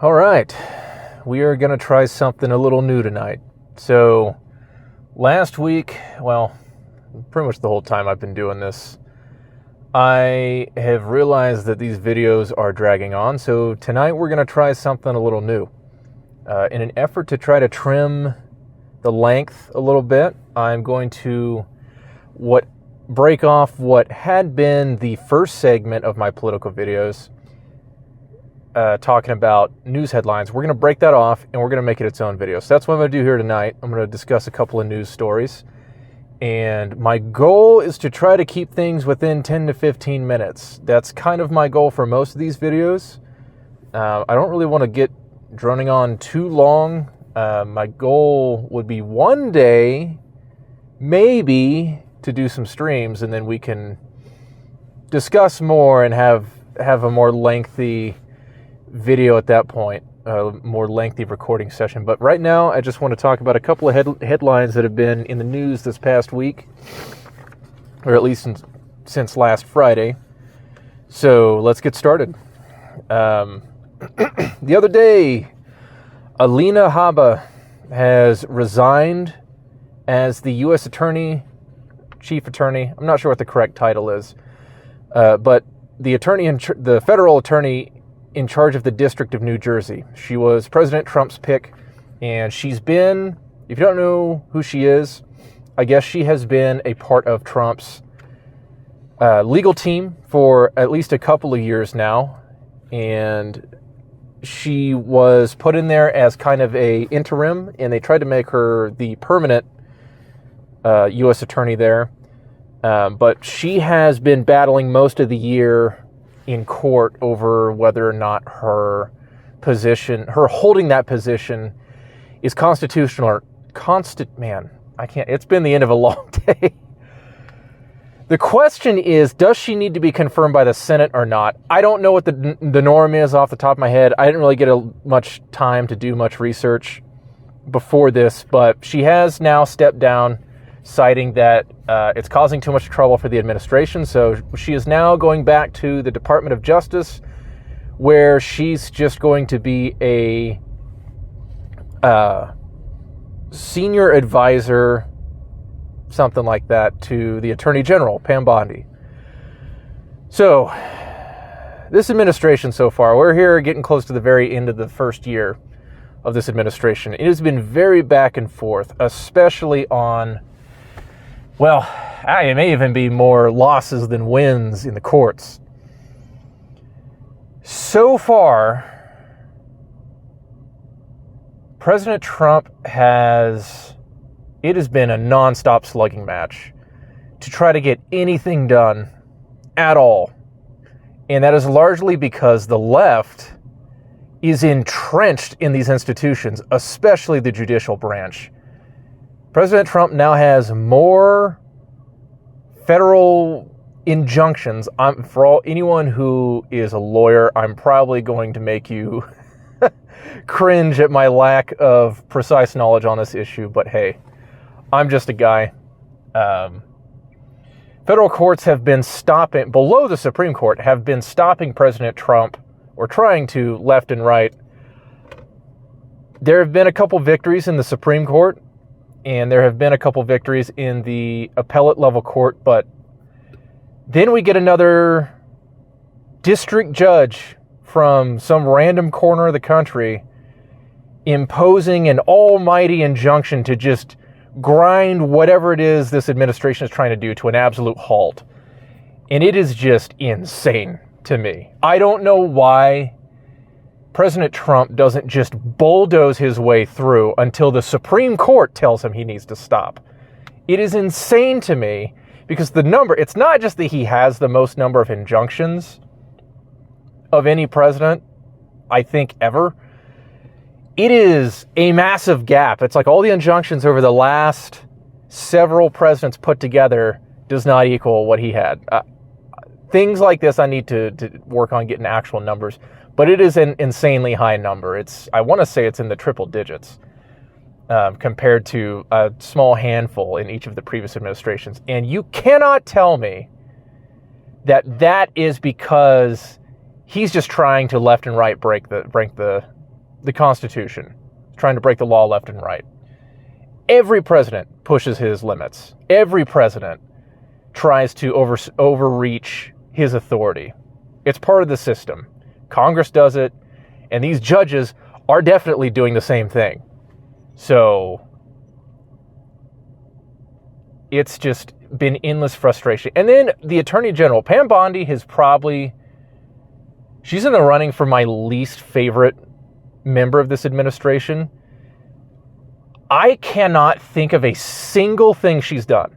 All right, we are going to try something a little new tonight. So last week, well, pretty much the whole time I've been doing this, I have realized that these videos are dragging on. So tonight we're going to try something a little new. In an effort to try to trim the length a little bit, I'm going to break off what had been the first segment of my political videos, talking about news headlines. We're going to break that off and we're going to make it its own video. So that's what I'm going to do here tonight. I'm going to discuss a couple of news stories. And my goal is to try to keep things within 10 to 15 minutes. That's kind of my goal for most of these videos. I don't really want to get droning on too long. My goal would be one day, maybe, to do some streams, and then we can discuss more and have a more lengthy video at that point, a more lengthy recording session. But right now, I just want to talk about a couple of headlines that have been in the news this past week, or at least since last Friday. So let's get started. The other day, Alina Habba has resigned as the U.S. Chief Attorney. I'm not sure what the correct title is, but the federal attorney in charge of the District of New Jersey. She was President Trump's pick, and she's been, if you don't know who she is, I guess she has been a part of Trump's legal team for at least a couple of years now, and she was put in there as kind of a interim, and they tried to make her the permanent U.S. attorney there. But she has been battling most of the year in court over whether or not her holding that position is constitutional or it's been the end of a long day. The question is, does she need to be confirmed by the Senate or not? I don't know what the norm is off the top of my head. I didn't really get much time to do much research before this, but she has now stepped down, citing that it's causing too much trouble for the administration. So she is now going back to the Department of Justice, where she's just going to be a senior advisor, something like that, to the Attorney General, Pam Bondi. So this administration so far, we're here getting close to the very end of the first year of this administration. It has been very back and forth, especially on, well, it may even be more losses than wins in the courts. So far, President Trump it has been a nonstop slugging match to try to get anything done at all. And that is largely because the left is entrenched in these institutions, especially the judicial branch. President Trump now has more federal injunctions. For anyone who is a lawyer, I'm probably going to make you cringe at my lack of precise knowledge on this issue, but hey, I'm just a guy. Federal courts have been stopping, below the Supreme Court, have been stopping President Trump, or trying to, left and right. There have been a couple victories in the Supreme Court, and there have been a couple victories in the appellate level court, but then we get another district judge from some random corner of the country imposing an almighty injunction to just grind whatever it is this administration is trying to do to an absolute halt. And it is just insane to me. I don't know why President Trump doesn't just bulldoze his way through until the Supreme Court tells him he needs to stop. It is insane to me because it's not just that he has the most number of injunctions of any president, I think, ever. It is a massive gap. It's like all the injunctions over the last several presidents put together does not equal what he had. Things like this, I need to work on getting actual numbers, but it is an insanely high number. I want to say it's in the triple digits compared to a small handful in each of the previous administrations. And you cannot tell me that is because he's just trying to left and right break the the Constitution, trying to break the law left and right. Every president pushes his limits. Every president tries to overreach his authority. It's part of the system. Congress does it, and these judges are definitely doing the same thing. So it's just been endless frustration. And then the Attorney General, Pam Bondi, she's in the running for my least favorite member of this administration. I cannot think of a single thing she's done.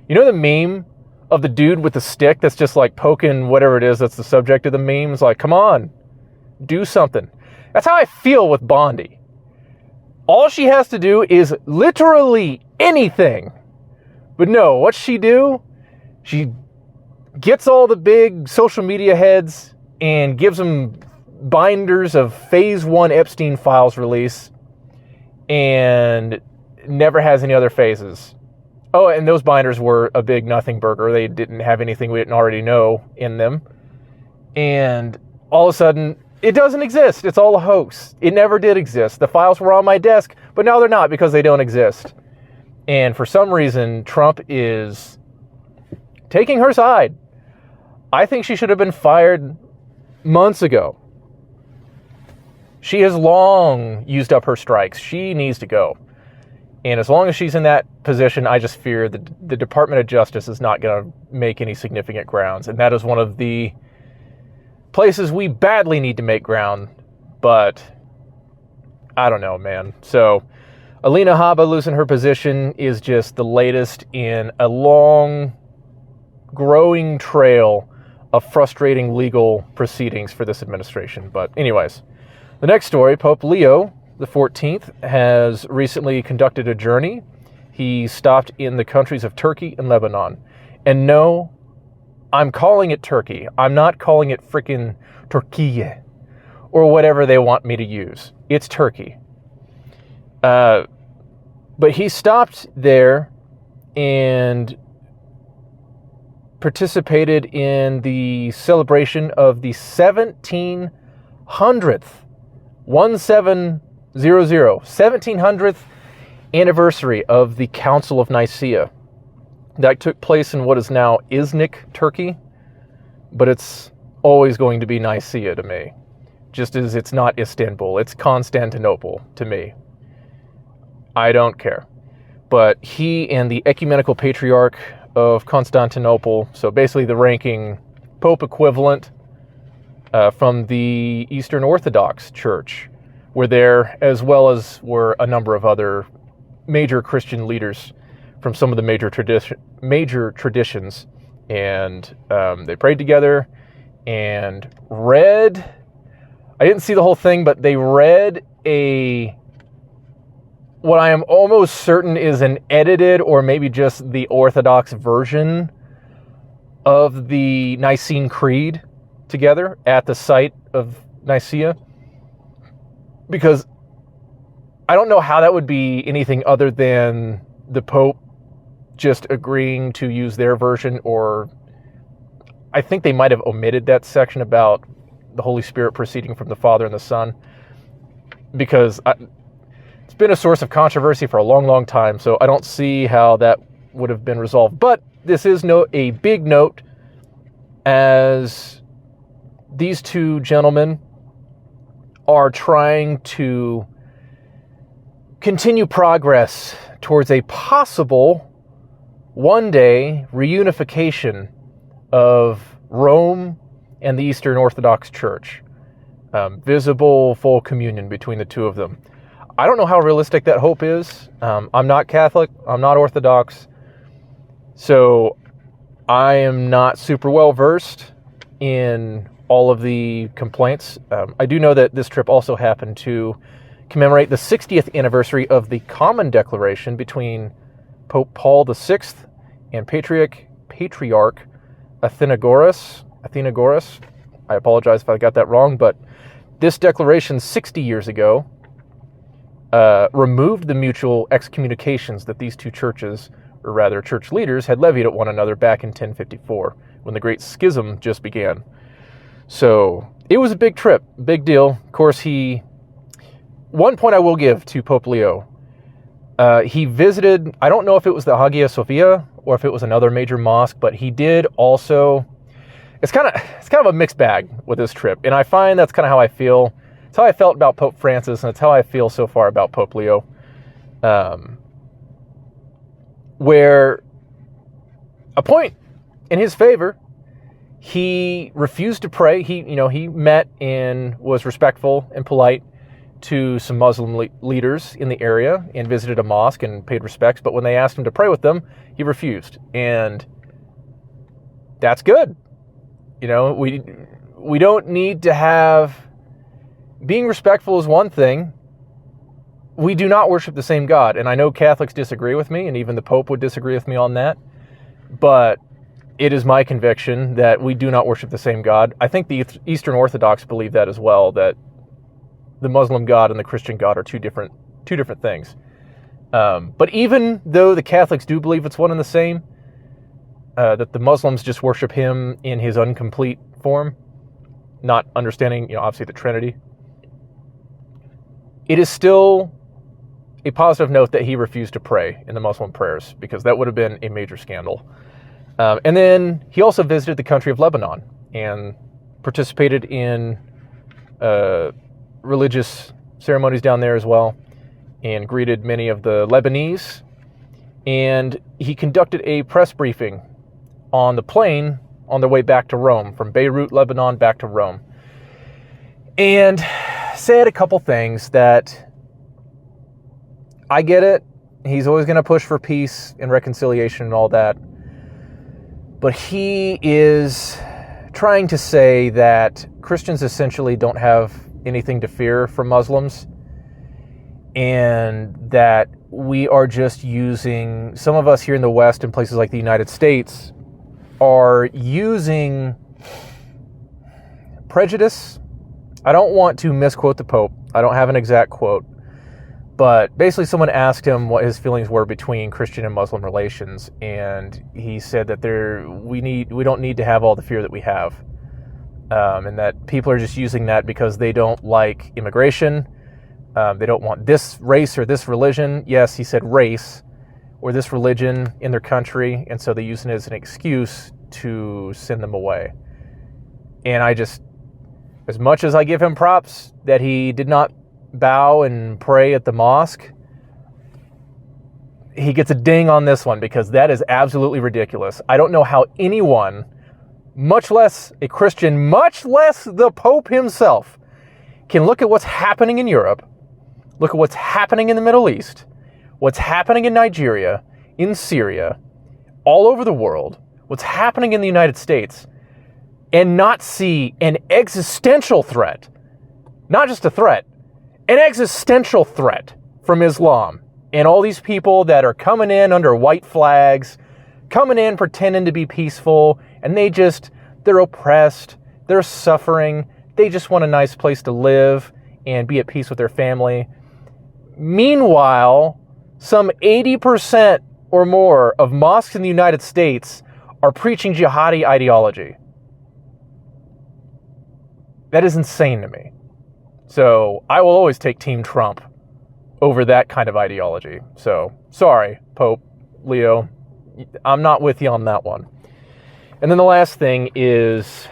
You know the meme of the dude with the stick that's just like poking whatever it is that's the subject of the meme? It's like, come on, do something. That's how I feel with Bondi. All she has to do is literally anything. But no, what's she do? She gets all the big social media heads and gives them binders of Phase 1 Epstein files release and never has any other phases. Oh, and those binders were a big nothing burger. They didn't have anything we didn't already know in them. And all of a sudden, it doesn't exist. It's all a hoax. It never did exist. The files were on my desk, but now they're not because they don't exist. And for some reason, Trump is taking her side. I think she should have been fired months ago. She has long used up her strikes. She needs to go. And as long as she's in that position, I just fear that the Department of Justice is not going to make any significant grounds. And that is one of the places we badly need to make ground. But I don't know, man. So Alina Habba losing her position is just the latest in a long, growing trail of frustrating legal proceedings for this administration. But anyways, the next story, Pope Leo XIV has recently conducted a journey. He stopped in the countries of Turkey and Lebanon. And no, I'm calling it Turkey. I'm not calling it frickin' Turkey or whatever they want me to use. It's Turkey. But he stopped there and participated in the celebration of the 1700th anniversary of the Council of Nicaea. That took place in what is now Iznik, Turkey, but it's always going to be Nicaea to me, just as it's not Istanbul. It's Constantinople to me. I don't care. But he and the Ecumenical Patriarch of Constantinople, so basically the ranking Pope equivalent from the Eastern Orthodox Church, were there, as well as were a number of other major Christian leaders from some of the major traditions. And they prayed together and read, I didn't see the whole thing, but they read what I am almost certain is an edited or maybe just the Orthodox version of the Nicene Creed together at the site of Nicaea. Because I don't know how that would be anything other than the Pope just agreeing to use their version, or I think they might have omitted that section about the Holy Spirit proceeding from the Father and the Son, because it's been a source of controversy for a long, long time, so I don't see how that would have been resolved. But this is a big note, as these two gentlemen are trying to continue progress towards a possible one-day reunification of Rome and the Eastern Orthodox Church. Visible full communion between the two of them. I don't know how realistic that hope is. I'm not Catholic. I'm not Orthodox. So I am not super well versed in all of the complaints. I do know that this trip also happened to commemorate the 60th anniversary of the Common Declaration between Pope Paul VI and Patriarch Athenagoras. I apologize if I got that wrong, but this declaration 60 years ago removed the mutual excommunications that these two churches, or rather church leaders, had levied at one another back in 1054, when the Great Schism just began. So it was a big trip, big deal. Of course, he one point I will give to Pope Leo. He visited, I don't know if it was the Hagia Sophia or if it was another major mosque, but he did also, it's kind of a mixed bag with this trip. And I find that's kind of how I feel. It's how I felt about Pope Francis, and it's how I feel so far about Pope Leo. Where a point in his favor, he refused to pray. He met and was respectful and polite to some Muslim leaders in the area and visited a mosque and paid respects. But when they asked him to pray with them, he refused. And that's good. We don't need to have... Being respectful is one thing. We do not worship the same God. And I know Catholics disagree with me, and even the Pope would disagree with me on that. But it is my conviction that we do not worship the same God. I think the Eastern Orthodox believe that as well, that the Muslim God and the Christian God are two different things. But even though the Catholics do believe it's one and the same, that the Muslims just worship him in his incomplete form, not understanding, obviously the Trinity, it is still a positive note that he refused to pray in the Muslim prayers, because that would have been a major scandal. And then he also visited the country of Lebanon and participated in religious ceremonies down there as well, and greeted many of the Lebanese. And he conducted a press briefing on the plane on their way back to Rome, from Beirut, Lebanon, back to Rome. And said a couple things that, I get it. He's always going to push for peace and reconciliation and all that. But he is trying to say that Christians essentially don't have anything to fear from Muslims, and that we are just using, some of us here in the West and places like the United States are using prejudice. I don't want to misquote the Pope. I don't have an exact quote. But basically someone asked him what his feelings were between Christian and Muslim relations, and he said that we don't need to have all the fear that we have. And that people are just using that because they don't like immigration. They don't want this race or this religion. Yes, he said race, or this religion in their country, and so they use it as an excuse to send them away. And I just, as much as I give him props that he did not bow and pray at the mosque, he gets a ding on this one, because that is absolutely ridiculous. I don't know how anyone, much less a Christian, much less the Pope himself, can look at what's happening in Europe, look at what's happening in the Middle East, what's happening in Nigeria, in Syria, all over the world, what's happening in the United States, and not see an existential threat, not just a threat, an existential threat from Islam, and all these people that are coming in under white flags, coming in pretending to be peaceful, and they're oppressed, they're suffering, they just want a nice place to live and be at peace with their family. Meanwhile, some 80% or more of mosques in the United States are preaching jihadi ideology. That is insane to me. So I will always take Team Trump over that kind of ideology. So sorry, Pope Leo, I'm not with you on that one. And then the last thing is,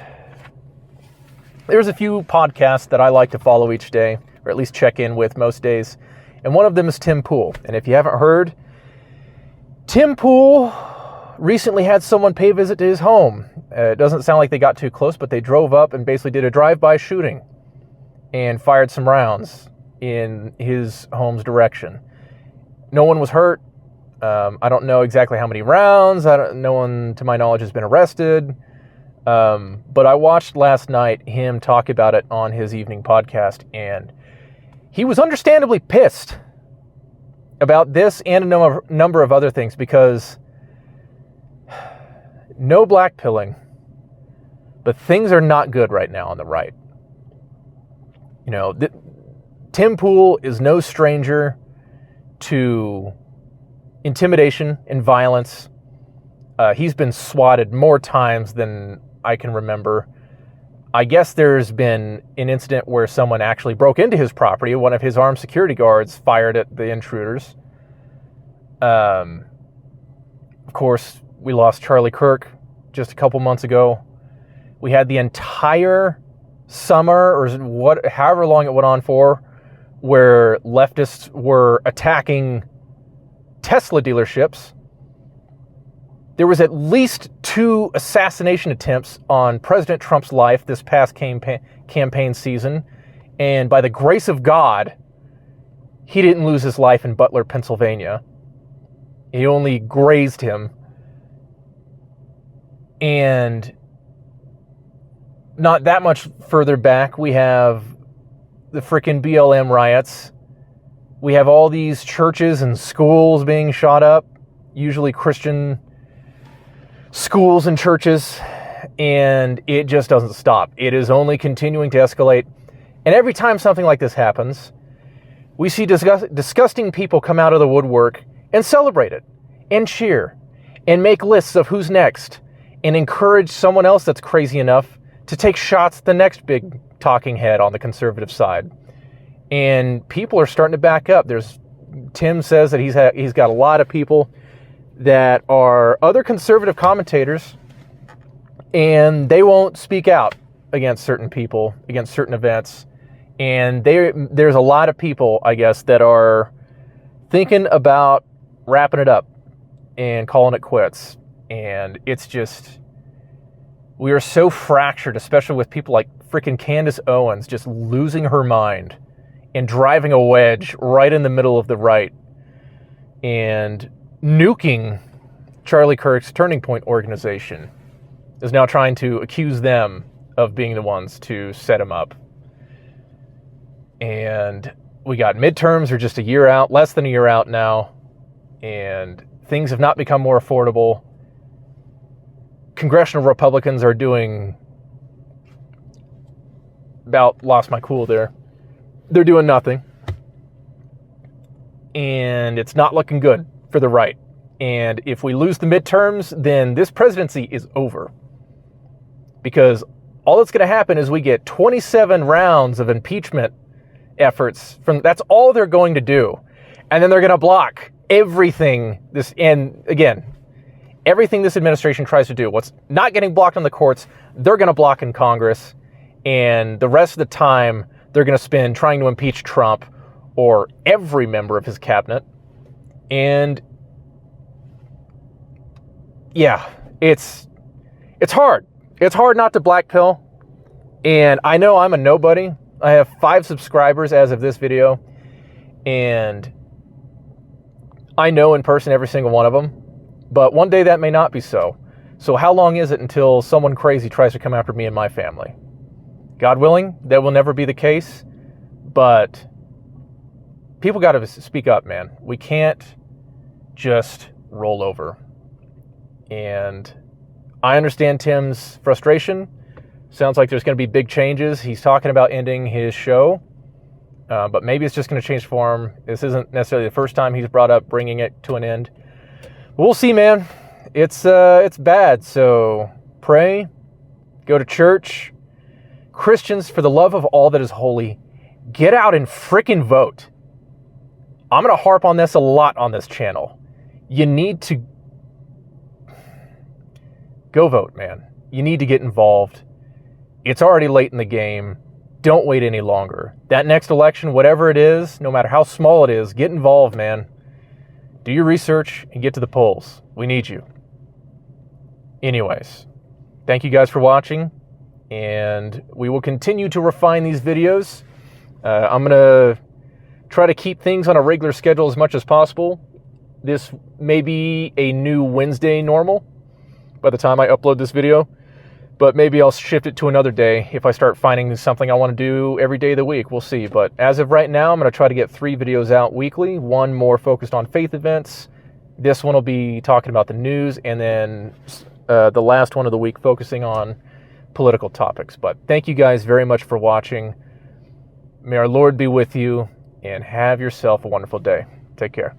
there's a few podcasts that I like to follow each day, or at least check in with most days. And one of them is Tim Pool. And if you haven't heard, Tim Pool recently had someone pay a visit to his home. It doesn't sound like they got too close, but they drove up and basically did a drive-by shooting and fired some rounds in his home's direction. No one was hurt. I don't know exactly how many rounds. No one, to my knowledge, has been arrested. But I watched last night him talk about it on his evening podcast, and he was understandably pissed about this and a number of other things, because no blackpilling, but things are not good right now on the right. Tim Pool is no stranger to intimidation and violence. He's been swatted more times than I can remember. I guess there's been an incident where someone actually broke into his property. One of his armed security guards fired at the intruders. Of course, we lost Charlie Kirk just a couple months ago. We had the entire summer, or however long it went on for, where leftists were attacking Tesla dealerships. There was at least 2 assassination attempts on President Trump's life this past campaign season. And by the grace of God, he didn't lose his life in Butler, Pennsylvania. He only grazed him. And not that much further back, we have the frickin' BLM riots. We have all these churches and schools being shot up, usually Christian schools and churches, and it just doesn't stop. It is only continuing to escalate. And every time something like this happens, we see disgusting people come out of the woodwork and celebrate it, and cheer, and make lists of who's next, and encourage someone else that's crazy enough to take shots at the next big talking head on the conservative side. And people are starting to back up. Tim says that he's got a lot of people that are other conservative commentators, and they won't speak out against certain people, against certain events. And there's a lot of people, I guess, that are thinking about wrapping it up and calling it quits. And it's just, we are so fractured, especially with people like freaking Candace Owens just losing her mind and driving a wedge right in the middle of the right and nuking Charlie Kirk's Turning Point organization, is now trying to accuse them of being the ones to set him up. And we got midterms are just a year out, less than a year out now, and things have not become more affordable. Congressional Republicans are doing, about lost my cool there. They're doing nothing. And it's not looking good for the right. And if we lose the midterms, then this presidency is over. Because all that's going to happen is we get 27 rounds of impeachment efforts. That's all they're going to do. And then they're going to block everything everything this administration tries to do. What's not getting blocked in the courts, they're going to block in Congress. And the rest of the time, they're going to spend trying to impeach Trump or every member of his cabinet. And yeah, it's hard. It's hard not to black pill. And I know I'm a nobody. I have 5 subscribers as of this video. And I know in person every single one of them. But one day that may not be so. So how long is it until someone crazy tries to come after me and my family? God willing, that will never be the case. But people got to speak up, man. We can't just roll over. And I understand Tim's frustration. Sounds like there's going to be big changes. He's talking about ending his show. But maybe it's just going to change form. This isn't necessarily the first time he's brought up bringing it to an end. We'll see, man. It's bad. So pray, go to church. Christians, for the love of all that is holy, get out and frickin' vote. I'm going to harp on this a lot on this channel. You need to go vote, man. You need to get involved. It's already late in the game. Don't wait any longer. That next election, whatever it is, no matter how small it is, get involved, man. Do your research and get to the polls. We need you. Anyways, thank you guys for watching, and we will continue to refine these videos. I'm going to try to keep things on a regular schedule as much as possible. This may be a new Wednesday normal by the time I upload this video, but maybe I'll shift it to another day if I start finding something I want to do every day of the week. We'll see. But as of right now, I'm going to try to get 3 videos out weekly, one more focused on faith events. This one will be talking about the news, and then the last one of the week focusing on political topics. But thank you guys very much for watching. May our Lord be with you, and have yourself a wonderful day. Take care.